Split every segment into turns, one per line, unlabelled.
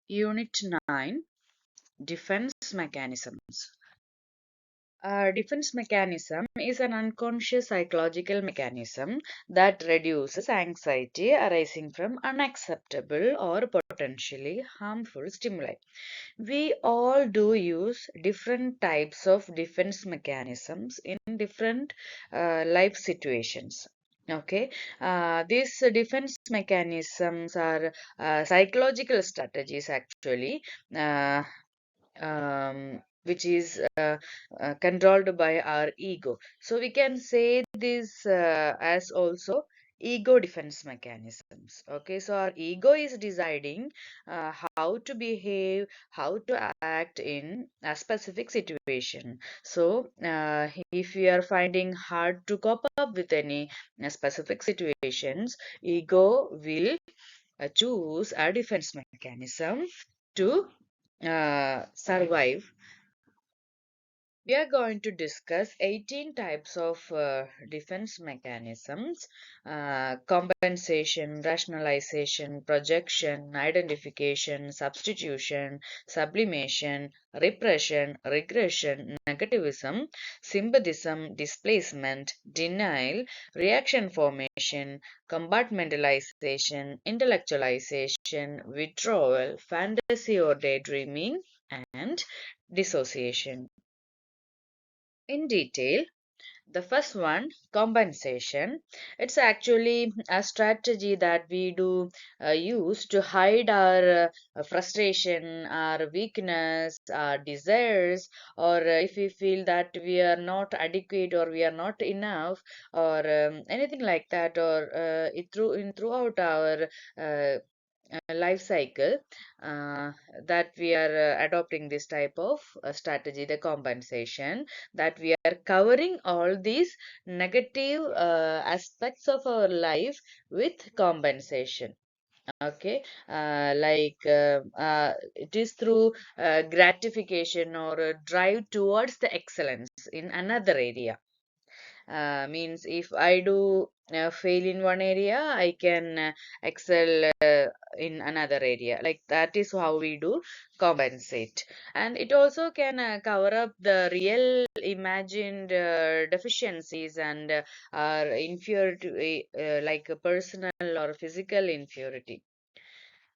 Unit 9, Defense Mechanisms. Defense mechanism is an unconscious psychological mechanism that reduces anxiety arising from unacceptable or potentially harmful stimuli. We all do use different types of defense mechanisms in different life situations. Okay, these defense mechanisms are psychological strategies actually. Uh, which is controlled by our ego. So we can say this as also ego defense mechanisms. Okay, so our ego is deciding how to behave, how to act in a specific situation. So if we are finding hard to cope up with any specific situations, ego will choose a defense mechanism to survive. We are going to discuss 18 types of defense mechanisms: compensation, rationalization, projection, identification, substitution, sublimation, repression, regression, negativism, sympathism, displacement, denial, reaction formation, compartmentalization, intellectualization, withdrawal, fantasy or daydreaming, and dissociation. In detail, the first one, compensation. It's actually a strategy that we do use to hide our frustration, our weakness, our desires, or if we feel that we are not adequate or we are not enough, or anything like that, or throughout our uh, life cycle, uh, that we are adopting this type of strategy, the compensation, that we are covering all these negative aspects of our life with compensation. Okay, it is through gratification or a drive towards the excellence in another area. Means if I do fail in one area, I can excel in another area. Like that is how we do compensate. And it also can cover up the real imagined deficiencies and our inferiority, like a personal or physical inferiority.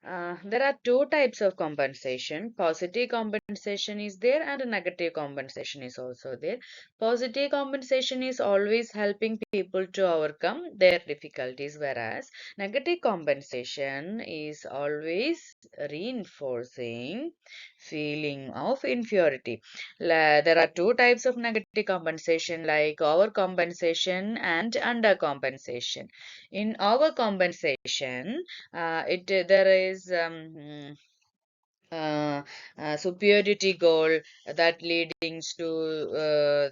There are two types of compensation. Positive compensation is there and negative compensation is also there. Positive compensation is always helping people to overcome their difficulties, whereas negative compensation is always reinforcing feeling of inferiority. There are two types of negative compensation like overcompensation and undercompensation. In overcompensation, there is uh, superiority goal that leading to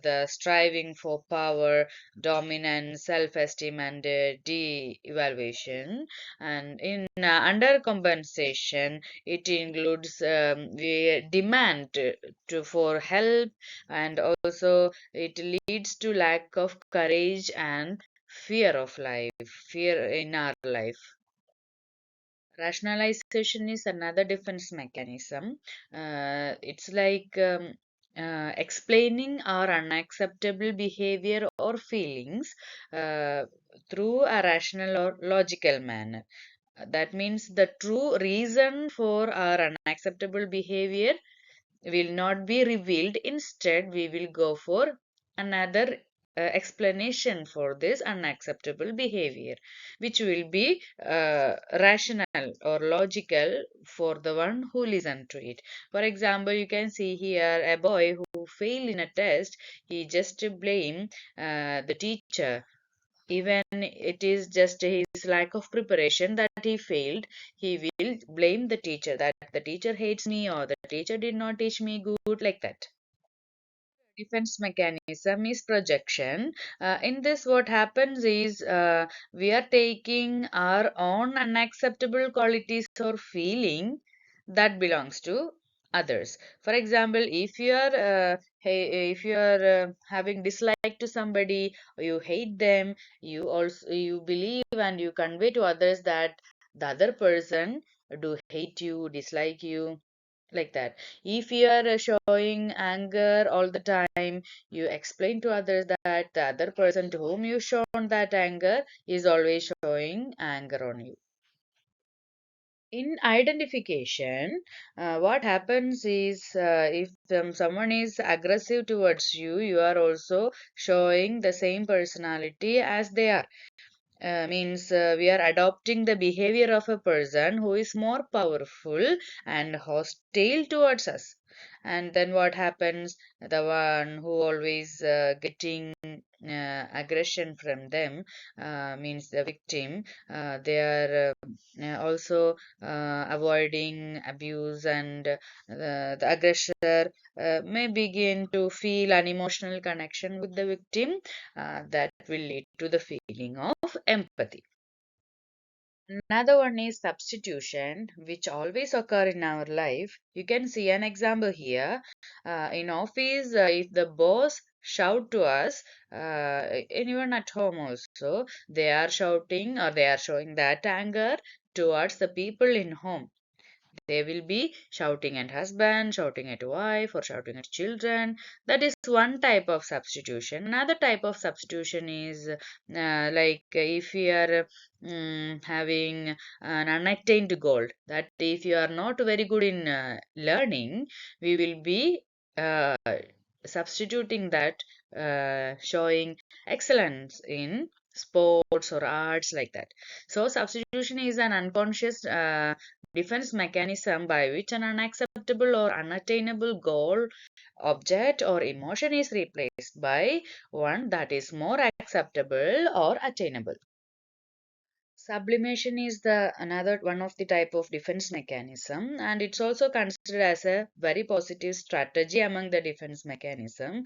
the striving for power, dominance, self-esteem, and de-evaluation. And in undercompensation, it includes we demand for help, and also it leads to lack of courage and fear in our life. Rationalization is another defense mechanism. It's like explaining our unacceptable behavior or feelings uh, through a rational or logical manner. That means the true reason for our unacceptable behavior will not be revealed. Instead, we will go for another explanation for this unacceptable behavior, which will be rational or logical for the one who listen to it. For example, you can see here a boy who failed in a test. He just blame the teacher, even it is just his lack of preparation that he failed. He will blame the teacher, that the teacher hates me or the teacher did not teach me good, like that. Defense mechanism is projection. In this, what happens is we are taking our own unacceptable qualities or feeling that belongs to others. For example, if you are having dislike to somebody, or you hate them, you believe and you convey to others that the other person do hate you, dislike you, like that. If you are showing anger all the time, you explain to others that the other person to whom you shown that anger is always showing anger on you. In identification, what happens is if someone is aggressive towards you, you are also showing the same personality as they are. Means we are adopting the behavior of a person who is more powerful and hostile towards us. And then what happens? The one who always getting aggression from them, means the victim. They are also avoiding abuse, and the aggressor may begin to feel an emotional connection with the victim, that will lead to the feeling of empathy. Another one is substitution, which always occur in our life. You can see an example here. In office, if the boss shout to us, and even at home also, they are shouting or they are showing that anger towards the people in home. They will be shouting at husband, shouting at wife, or shouting at children. That is one type of substitution. Another type of substitution is like if you are having an unattained goal, that if you are not very good in learning, we will be uh, substituting that, showing excellence in sports or arts, like that. So substitution is an unconscious defense mechanism by which an unacceptable or unattainable goal, object, or emotion is replaced by one that is more acceptable or attainable. Sublimation is the another one of the type of defense mechanism, and it's also considered as a very positive strategy among the defense mechanism.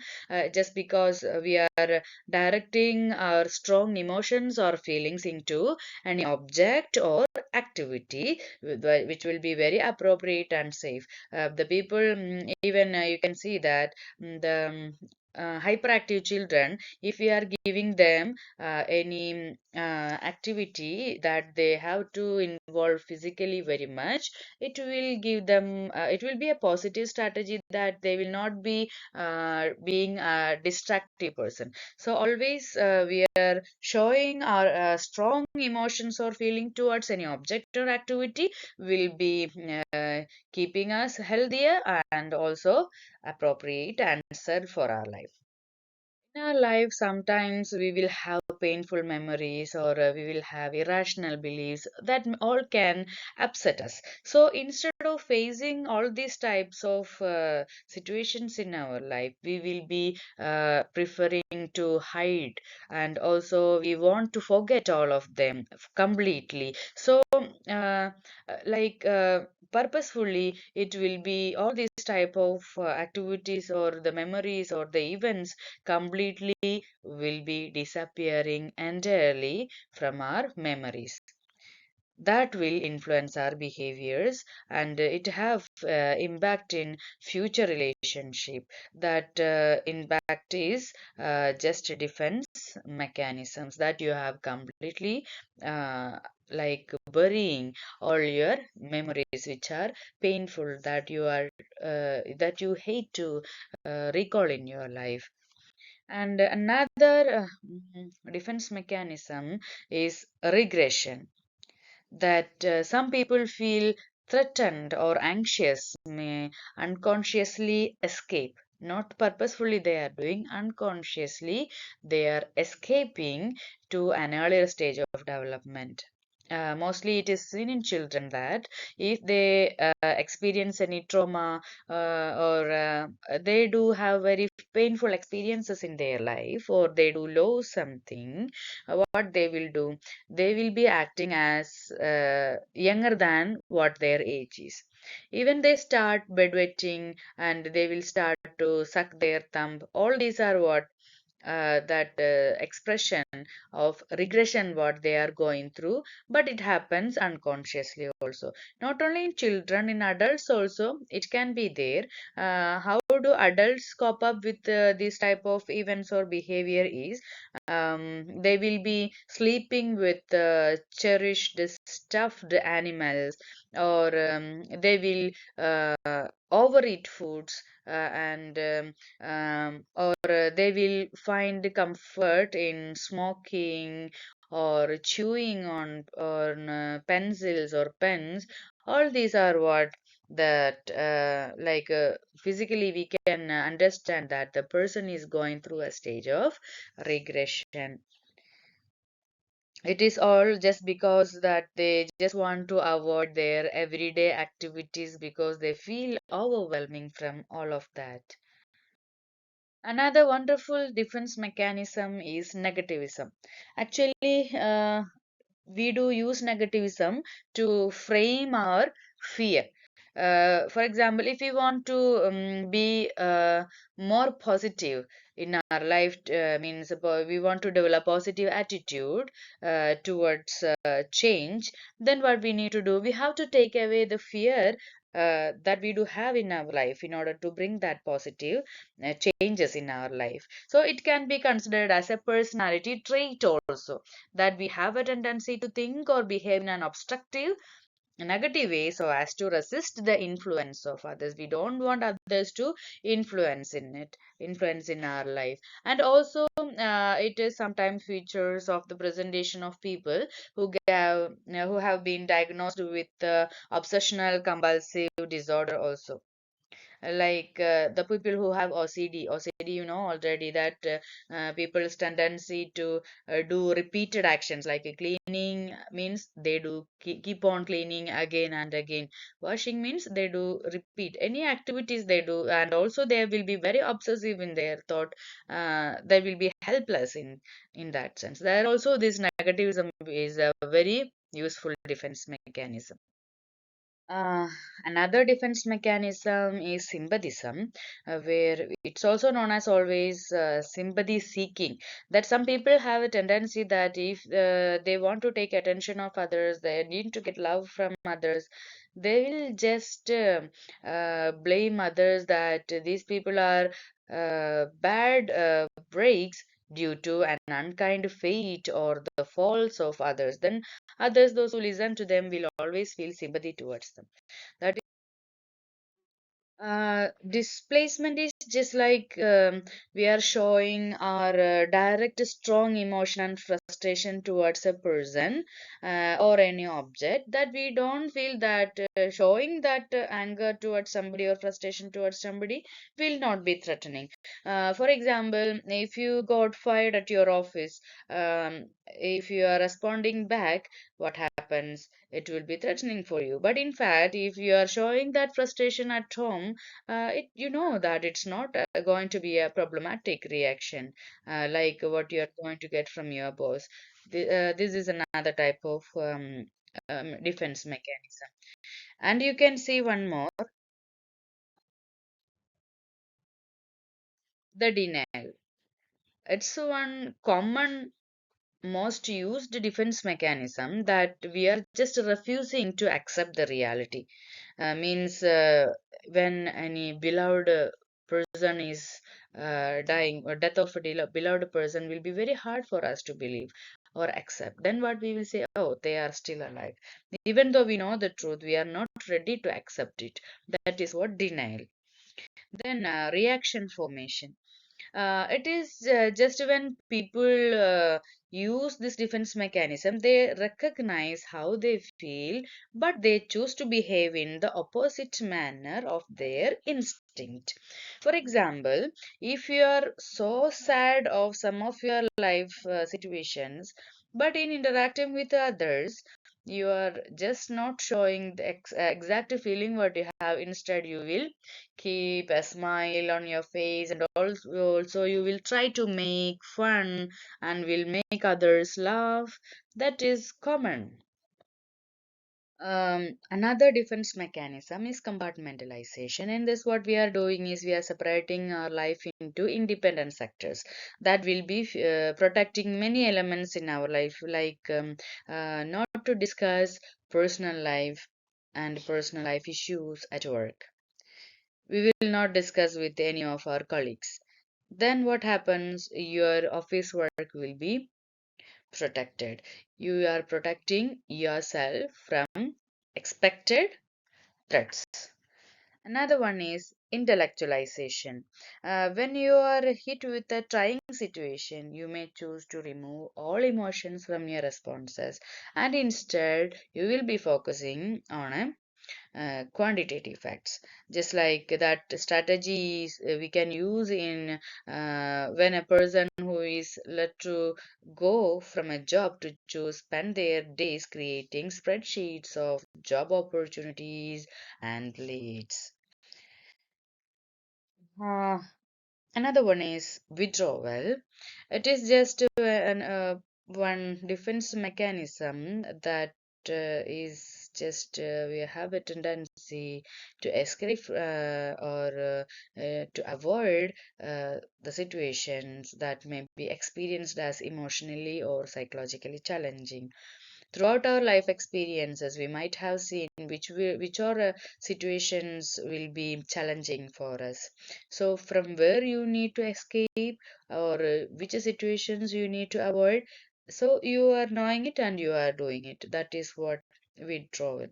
Just because we are directing our strong emotions or feelings into any object or activity which will be very appropriate and safe. The people, even you can see that the hyperactive children, if we are giving them any activity that they have to involve physically very much, it will give them, it will be a positive strategy that they will not be being a distractive person. So always we are showing our strong emotions or feeling towards any object or activity will be keeping us healthier and also appropriate answer for our life. In our life, sometimes we will have painful memories, or we will have irrational beliefs that all can upset us. So instead of facing all these types of situations in our life, we will be preferring to hide, and also we want to forget all of them completely. So, like purposefully, it will be all these type of activities or the memories or the events completely will be disappearing entirely from our memories. That will influence our behaviors, and it have impact in future relationship. That impact is just defense mechanisms that you have completely uh, like burying all your memories which are painful, that you are that you hate to recall in your life. And another defense mechanism is regression, that some people feel threatened or anxious may unconsciously escape. Not purposefully, they are doing, unconsciously, they are escaping to an earlier stage of development. Mostly, it is seen in children that if they experience any trauma, or they do have very painful experiences in their life, or they do lose something, what they will do, they will be acting as younger than what their age is. Even they start bedwetting, and they will start to suck their thumb. All these are what that expression of regression what they are going through, but it happens unconsciously also. Not only in children, in adults also it can be there. How do adults cope up with this type of events or behavior is, they will be sleeping with cherished stuffed animals, or they will overeat foods, or they will find comfort in smoking or chewing on pencils or pens. All these are what that physically we can understand that the person is going through a stage of regression. It is all just because that they just want to avoid their everyday activities because they feel overwhelming from all of that. Another wonderful defense mechanism is negativism. Actually, we do use negativism to frame our fear. For example, if we want to be more positive in our life, means we want to develop positive attitude towards change, then what we need to do, we have to take away the fear that we do have in our life in order to bring that positive changes in our life. So it can be considered as a personality trait also, that we have a tendency to think or behave in an obstructive, negative way so as to resist the influence of others. We don't want others to influence in our life. And also, it is sometimes features of the presentation of people who have been diagnosed with obsessional compulsive disorder also, like the people who have OCD, you know already that people's tendency to do repeated actions, like cleaning means they do keep on cleaning again and again. Washing means they do repeat any activities they do, and also they will be very obsessive in their thought. They will be helpless in that sense. There also this negativism is a very useful defense mechanism. Uh, Another defense mechanism is sympathism, where it's also known as always sympathy seeking. That some people have a tendency that if they want to take attention of others, they need to get love from others, they will just blame others that these people are bad breaks due to an unkind fate or the faults of others. Then others, those who listen to them, will always feel sympathy towards them. That displacement is just like we are showing our direct, strong emotion and frustration towards a person or any object, that we don't feel that showing that anger towards somebody or frustration towards somebody will not be threatening. For example, if you got fired at your office, if you are responding back, what happens? It will be threatening for you. But in fact, if you are showing that frustration at home, you know that it's not going to be a problematic reaction like what you are going to get from your boss. This is another type of defense mechanism. And you can see one more, the denial. It's one common most used defense mechanism, that we are just refusing to accept the reality. Means when any beloved person is dying, or death of a beloved person will be very hard for us to believe or accept. Then what we will say, oh, they are still alive. Even though we know the truth, we are not ready to accept it. That is what denial. Then reaction formation. It is just when people use this defense mechanism, they recognize how they feel, but they choose to behave in the opposite manner of their instinct. For example, if you are so sad of some of your life situations, but in interacting with others, you are just not showing the exact feeling what you have. Instead, you will keep a smile on your face, and also you will try to make fun and will make others laugh. That is common. Another defense mechanism is compartmentalization. In this, what we are doing is we are separating our life into independent sectors that will be protecting many elements in our life, like not to discuss personal life and personal life issues at work. We will not discuss with any of our colleagues. Then what happens? Your office work will be protected. You are protecting yourself from expected threats. Another one is intellectualization. When you are hit with a trying situation, you may choose to remove all emotions from your responses, and instead, you will be focusing on a quantitative facts, just like that strategies we can use in when a person who is let to go from a job to choose spend their days creating spreadsheets of job opportunities and leads. uh, Another one is withdrawal. It is just one defense mechanism that is just we have a tendency to escape or to avoid the situations that may be experienced as emotionally or psychologically challenging. Throughout our life experiences, we might have seen which are situations will be challenging for us. So, from where you need to escape or which situations you need to avoid, so you are knowing it and you are doing it. That is what withdrawal.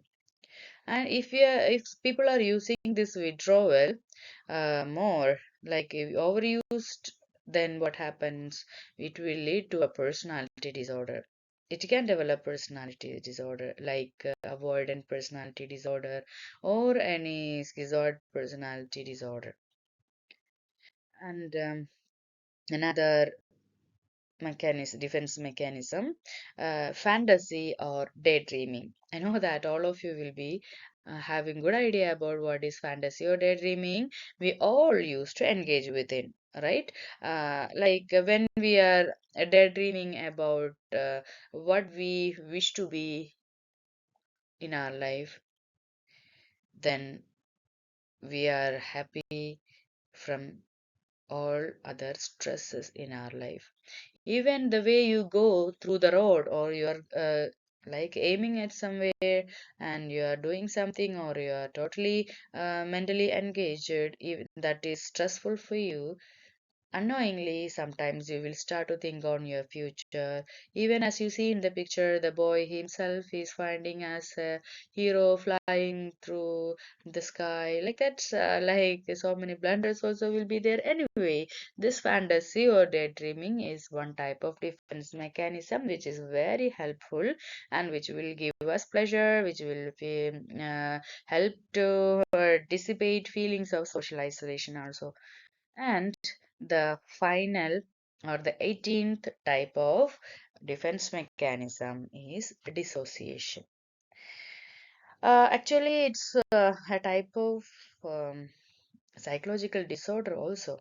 And if people are using this withdrawal more, like if overused, then what happens? It will lead to a personality disorder. It can develop personality disorder like avoidant personality disorder or any schizoid personality disorder. And another defense mechanism, fantasy or daydreaming. I know that all of you will be having good idea about what is fantasy or daydreaming. We all used to engage with it, right? Like when we are daydreaming about what we wish to be in our life, then we are happy from all other stresses in our life. Even the way you go through the road, or you're like aiming at somewhere and you are doing something, or you are totally mentally engaged, even that is stressful for you. Unknowingly, sometimes you will start to think on your future. Even as you see in the picture, the boy himself is finding as a hero flying through the sky. Like that's like so many blunders also will be there. Anyway, this fantasy or daydreaming is one type of defense mechanism which is very helpful and which will give us pleasure, which will be, help to dissipate feelings of social isolation also. And the final or the 18th type of defense mechanism is dissociation. Actually, it's a type of psychological disorder also.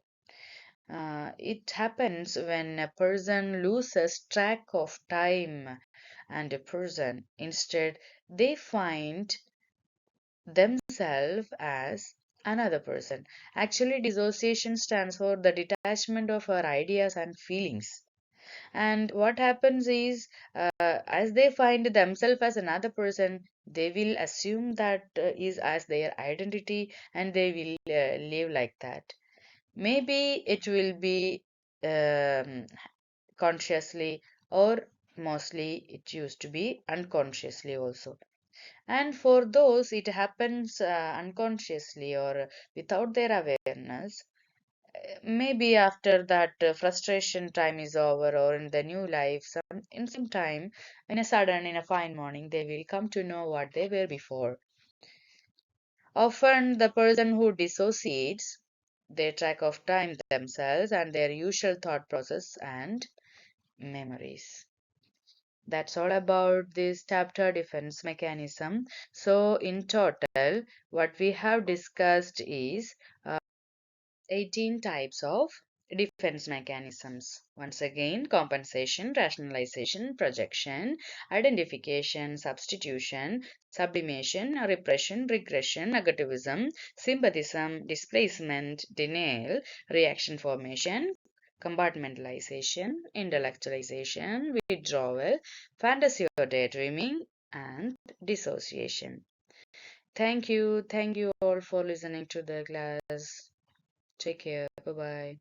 It happens when a person loses track of time and a person. Instead, they find themselves as another person. Actually, dissociation stands for the detachment of our ideas and feelings. And what happens is, as they find themselves as another person, they will assume that is as their identity and they will live like that. Maybe it will be um, consciously, or mostly it used to be unconsciously also. And for those, it happens unconsciously or without their awareness. Maybe after that frustration time is over, or in the new life, in some time, in a fine morning, they will come to know what they were before. Often, the person who dissociates, they track of time themselves and their usual thought process and memories. That's all about this chapter defense mechanism. So, in total, what we have discussed is 18 types of defense mechanisms. Once again, compensation, rationalization, projection, identification, substitution, sublimation, repression, regression, negativism, sympathism, displacement, denial, reaction formation, compartmentalization, intellectualization, withdrawal, fantasy or daydreaming, and dissociation. Thank you. Thank you all for listening to the class. Take care. Bye bye.